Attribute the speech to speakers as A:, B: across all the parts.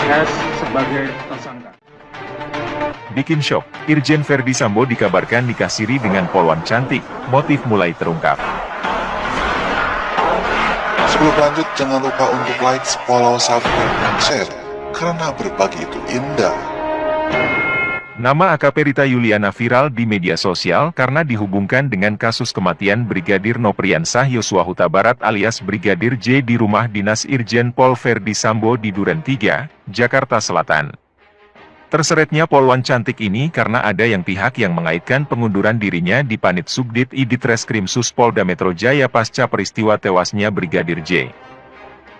A: S sebagai tersangka.
B: Bikin shock, Irjen Verdi Sambo dikabarkan nikah siri dengan polwan cantik, motif mulai terungkap.
C: Sebelum lanjut, jangan lupa untuk like, follow, subscribe, dan share, karena berbagi itu indah.
B: Nama AKP Rita Yuliana viral di media sosial karena dihubungkan dengan kasus kematian Brigadir Nopriansah Yosua Huta Barat alias Brigadir J di rumah dinas Irjen Pol Verdi Sambo di Duren 3, Jakarta Selatan. Terseretnya polwan cantik ini karena ada yang pihak yang mengaitkan pengunduran dirinya di Panit Subdit I Ditreskrim Sus Polda Metro Jaya pasca peristiwa tewasnya Brigadir J.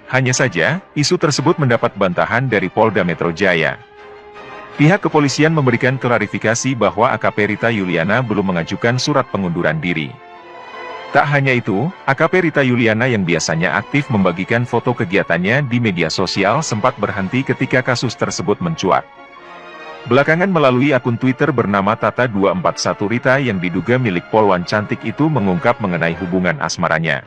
B: Hanya saja, isu tersebut mendapat bantahan dari Polda Metro Jaya. Pihak kepolisian memberikan klarifikasi bahwa AKP Rita Yuliana belum mengajukan surat pengunduran diri. Tak hanya itu, AKP Rita Yuliana yang biasanya aktif membagikan foto kegiatannya di media sosial sempat berhenti ketika kasus tersebut mencuat. Belakangan melalui akun Twitter bernama Tata241 Rita yang diduga milik polwan cantik itu mengungkap mengenai hubungan asmaranya.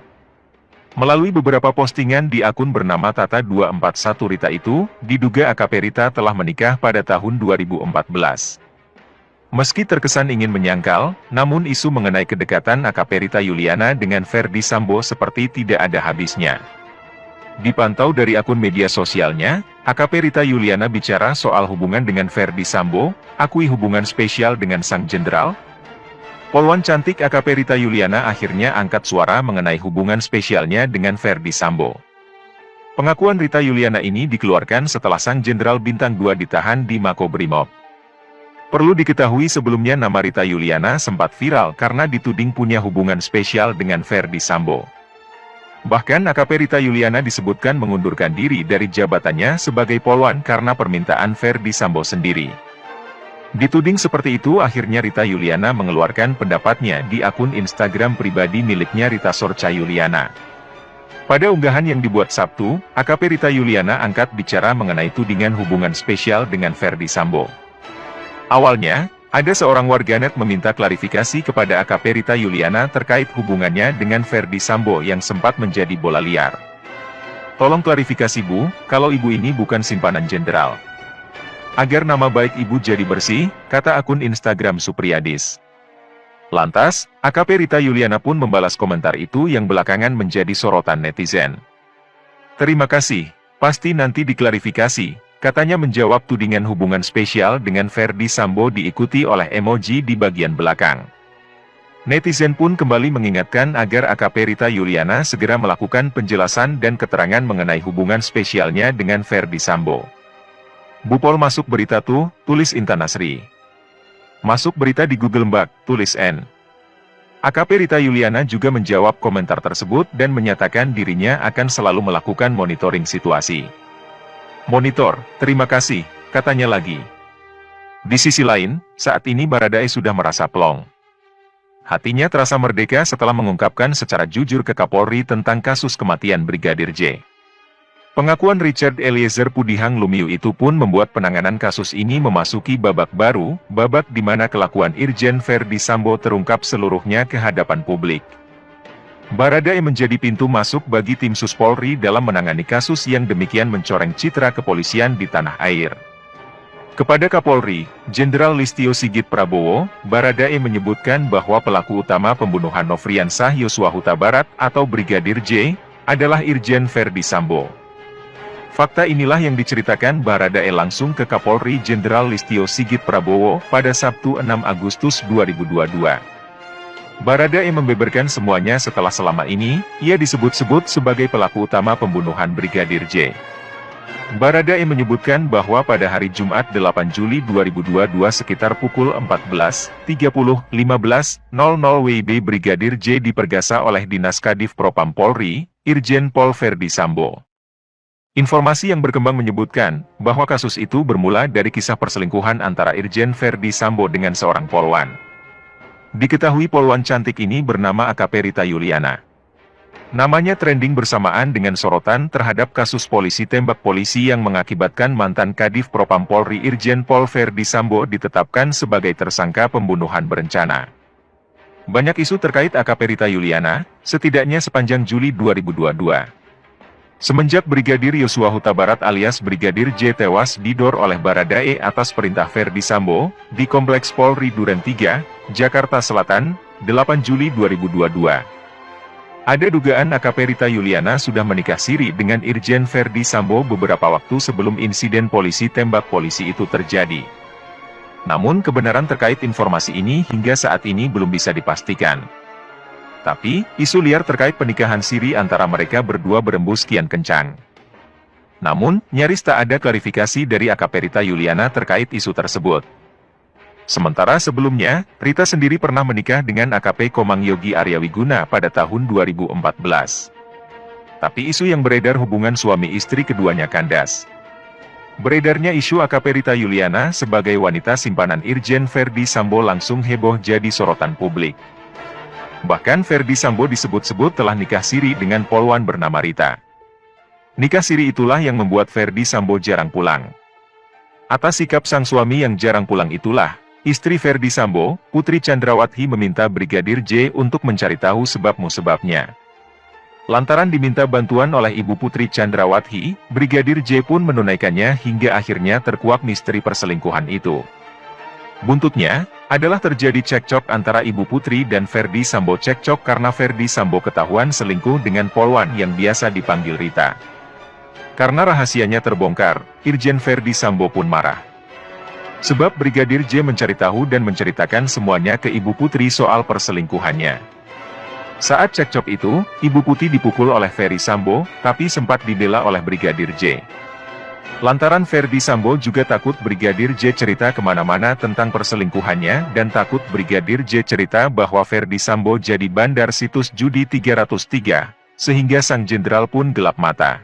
B: Melalui beberapa postingan di akun bernama Tata241 Rita itu, diduga AKP Rita telah menikah pada tahun 2014. Meski terkesan ingin menyangkal, namun isu mengenai kedekatan AKP Rita Yuliana dengan Verdi Sambo seperti tidak ada habisnya. Dipantau dari akun media sosialnya, AKP Rita Yuliana bicara soal hubungan dengan Verdi Sambo, akui hubungan spesial dengan sang jenderal. Polwan cantik AKP Rita Yuliana akhirnya angkat suara mengenai hubungan spesialnya dengan Verdi Sambo. Pengakuan Rita Yuliana ini dikeluarkan setelah sang jenderal bintang 2 ditahan di Makobrimob. Perlu diketahui sebelumnya nama Rita Yuliana sempat viral karena dituding punya hubungan spesial dengan Verdi Sambo. Bahkan AKP Rita Yuliana disebutkan mengundurkan diri dari jabatannya sebagai polwan karena permintaan Verdi Sambo sendiri. Dituding seperti itu akhirnya Rita Yuliana mengeluarkan pendapatnya di akun Instagram pribadi miliknya Rita Sorcha Yuliana. Pada unggahan yang dibuat Sabtu, AKP Rita Yuliana angkat bicara mengenai tudingan hubungan spesial dengan Verdi Sambo. Awalnya, ada seorang warganet meminta klarifikasi kepada AKP Rita Yuliana terkait hubungannya dengan Verdi Sambo yang sempat menjadi bola liar. Tolong klarifikasi Bu, kalau ibu ini bukan simpanan jenderal. Agar nama baik ibu jadi bersih, kata akun Instagram Supriyadis. Lantas, AKP Rita Yuliana pun membalas komentar itu yang belakangan menjadi sorotan netizen. Terima kasih, pasti nanti diklarifikasi, katanya menjawab tudingan hubungan spesial dengan Verdi Sambo diikuti oleh emoji di bagian belakang. Netizen pun kembali mengingatkan agar AKP Rita Yuliana segera melakukan penjelasan dan keterangan mengenai hubungan spesialnya dengan Verdi Sambo. Bupol masuk berita tuh, tulis Intan Nasri. Masuk berita di Google Mbak, tulis N. AKP Rita Yuliana juga menjawab komentar tersebut dan menyatakan dirinya akan selalu melakukan monitoring situasi. Monitor, terima kasih, katanya lagi. Di sisi lain, saat ini Baradae sudah merasa plong. Hatinya terasa merdeka setelah mengungkapkan secara jujur ke Kapolri tentang kasus kematian Brigadir J. Pengakuan Richard Eliezer Pudihang Lumiu itu pun membuat penanganan kasus ini memasuki babak baru, babak di mana kelakuan Irjen Verdi Sambo terungkap seluruhnya ke hadapan publik. Baradae menjadi pintu masuk bagi tim Sus Polri dalam menangani kasus yang demikian mencoreng citra kepolisian di tanah air. Kepada Kapolri, Jenderal Listio Sigit Prabowo, Baradae menyebutkan bahwa pelaku utama pembunuhan Nopriansah Yosua Huta Barat atau Brigadir J adalah Irjen Verdi Sambo. Fakta inilah yang diceritakan Baradae langsung ke Kapolri Jenderal Listio Sigit Prabowo pada Sabtu 6 Agustus 2022. Baradae membeberkan semuanya setelah selama ini, ia disebut-sebut sebagai pelaku utama pembunuhan Brigadir J. Baradae menyebutkan bahwa pada hari Jumat 8 Juli 2022 sekitar pukul 14.30-15.00 WIB Brigadir J dipergasa oleh Dinas Kadif Propam Polri, Irjen Pol Verdi Sambo. Informasi yang berkembang menyebutkan bahwa kasus itu bermula dari kisah perselingkuhan antara Irjen Verdi Sambo dengan seorang polwan. Diketahui polwan cantik ini bernama AKP Rita Yuliana. Namanya trending bersamaan dengan sorotan terhadap kasus polisi tembak polisi yang mengakibatkan mantan Kadif Propam Polri Irjen Pol Verdi Sambo ditetapkan sebagai tersangka pembunuhan berencana. Banyak isu terkait AKP Rita Yuliana, setidaknya sepanjang Juli 2022. Semenjak Brigadir Yosua Huta Barat alias Brigadir J tewas didor oleh Baradae atas perintah Ferdi Sambo, di Kompleks Polri Duren 3, Jakarta Selatan, 8 Juli 2022. Ada dugaan AKP Rita Yuliana sudah menikah siri dengan Irjen Ferdi Sambo beberapa waktu sebelum insiden polisi tembak polisi itu terjadi. Namun kebenaran terkait informasi ini hingga saat ini belum bisa dipastikan. Tapi, isu liar terkait pernikahan siri antara mereka berdua berembus kian kencang. Namun, nyaris tak ada klarifikasi dari AKP Rita Yuliana terkait isu tersebut. Sementara sebelumnya, Rita sendiri pernah menikah dengan AKP Komang Yogi Aryawiguna pada tahun 2014. Tapi isu yang beredar hubungan suami istri keduanya kandas. Beredarnya isu AKP Rita Yuliana sebagai wanita simpanan Irjen Ferdi Sambo langsung heboh jadi sorotan publik. Bahkan Ferdi Sambo disebut-sebut telah nikah siri dengan polwan bernama Rita. Nikah siri itulah yang membuat Ferdi Sambo jarang pulang. Atas sikap sang suami yang jarang pulang itulah, istri Ferdi Sambo, Putri Chandrawati meminta Brigadir J untuk mencari tahu sebab-musababnya. Lantaran diminta bantuan oleh Ibu Putri Chandrawati, Brigadir J pun menunaikannya hingga akhirnya terkuak misteri perselingkuhan itu. Buntutnya, adalah terjadi cekcok antara Ibu Putri dan Ferdi Sambo. Cekcok karena Ferdi Sambo ketahuan selingkuh dengan polwan yang biasa dipanggil Rita. Karena rahasianya terbongkar, Irjen Ferdi Sambo pun marah. Sebab Brigadir J mencari tahu dan menceritakan semuanya ke Ibu Putri soal perselingkuhannya. Saat cekcok itu, Ibu Putri dipukul oleh Ferdi Sambo, tapi sempat dibela oleh Brigadir J. Lantaran Ferdi Sambo juga takut Brigadir J cerita kemana-mana tentang perselingkuhannya dan takut Brigadir J cerita bahwa Ferdi Sambo jadi bandar situs judi 303, sehingga sang jenderal pun gelap mata.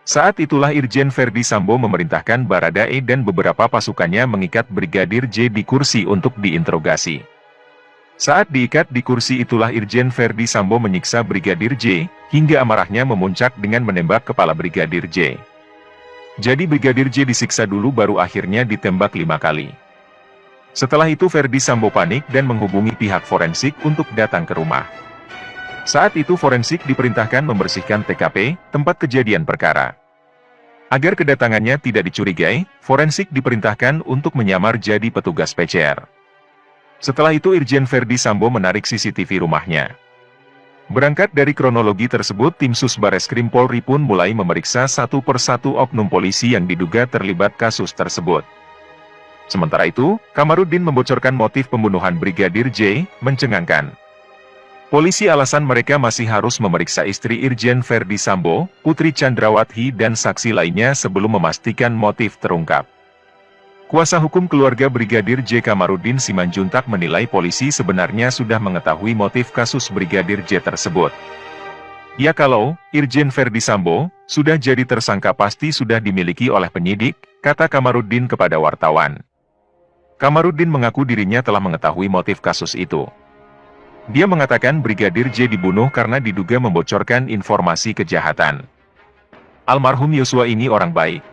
B: Saat itulah Irjen Ferdi Sambo memerintahkan Baradae dan beberapa pasukannya mengikat Brigadir J di kursi untuk diinterogasi. Saat diikat di kursi itulah Irjen Ferdi Sambo menyiksa Brigadir J, hingga amarahnya memuncak dengan menembak kepala Brigadir J. Jadi Brigadir J disiksa dulu baru akhirnya ditembak 5 kali. Setelah itu Ferdi Sambo panik dan menghubungi pihak forensik untuk datang ke rumah. Saat itu forensik diperintahkan membersihkan TKP, tempat kejadian perkara. Agar kedatangannya tidak dicurigai, forensik diperintahkan untuk menyamar jadi petugas PCR. Setelah itu Irjen Ferdi Sambo menarik CCTV rumahnya. Berangkat dari kronologi tersebut, tim Susbareskrim Polri pun mulai memeriksa satu persatu oknum polisi yang diduga terlibat kasus tersebut. Sementara itu, Kamarudin membocorkan motif pembunuhan Brigadir J, mencengangkan. Polisi alasan mereka masih harus memeriksa istri Irjen Ferdi Sambo, Putri Chandrawati dan saksi lainnya sebelum memastikan motif terungkap. Kuasa hukum keluarga Brigadir J Kamarudin Simanjuntak menilai polisi sebenarnya sudah mengetahui motif kasus Brigadir J tersebut. Ya kalau Irjen Ferdi Sambo sudah jadi tersangka pasti sudah dimiliki oleh penyidik, kata Kamarudin kepada wartawan. Kamarudin mengaku dirinya telah mengetahui motif kasus itu. Dia mengatakan Brigadir J dibunuh karena diduga membocorkan informasi kejahatan. Almarhum Yosua ini orang baik.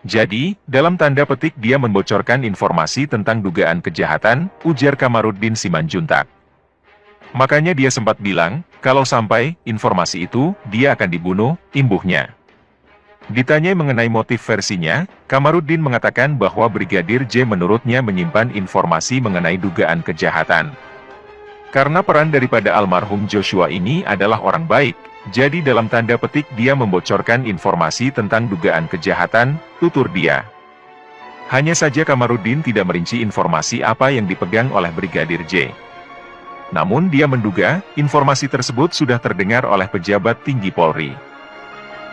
B: Jadi, dalam tanda petik dia membocorkan informasi tentang dugaan kejahatan, ujar Kamarudin Simanjuntak. Makanya dia sempat bilang, kalau sampai informasi itu, dia akan dibunuh, imbuhnya. Ditanya mengenai motif versinya, Kamarudin mengatakan bahwa Brigadir J menurutnya menyimpan informasi mengenai dugaan kejahatan. Karena peran daripada almarhum Joshua ini adalah orang baik, jadi dalam tanda petik dia membocorkan informasi tentang dugaan kejahatan, tutur dia. Hanya saja Kamarudin tidak merinci informasi apa yang dipegang oleh Brigadir J. Namun dia menduga, informasi tersebut sudah terdengar oleh pejabat tinggi Polri.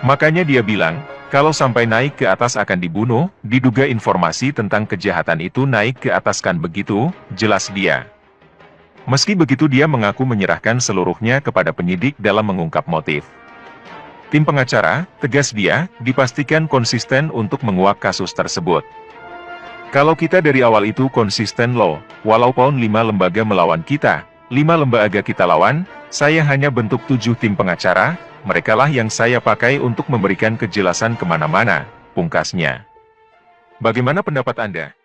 B: Makanya dia bilang, kalau sampai naik ke atas akan dibunuh, diduga informasi tentang kejahatan itu naik ke atas kan begitu, jelas dia. Meski begitu dia mengaku menyerahkan seluruhnya kepada penyidik dalam mengungkap motif. Tim pengacara, tegas dia, dipastikan konsisten untuk menguak kasus tersebut. Kalau kita dari awal itu konsisten loh, walaupun 5 lembaga melawan kita, 5 lembaga kita lawan, saya hanya bentuk 7 tim pengacara, merekalah yang saya pakai untuk memberikan kejelasan kemana-mana, pungkasnya. Bagaimana pendapat Anda?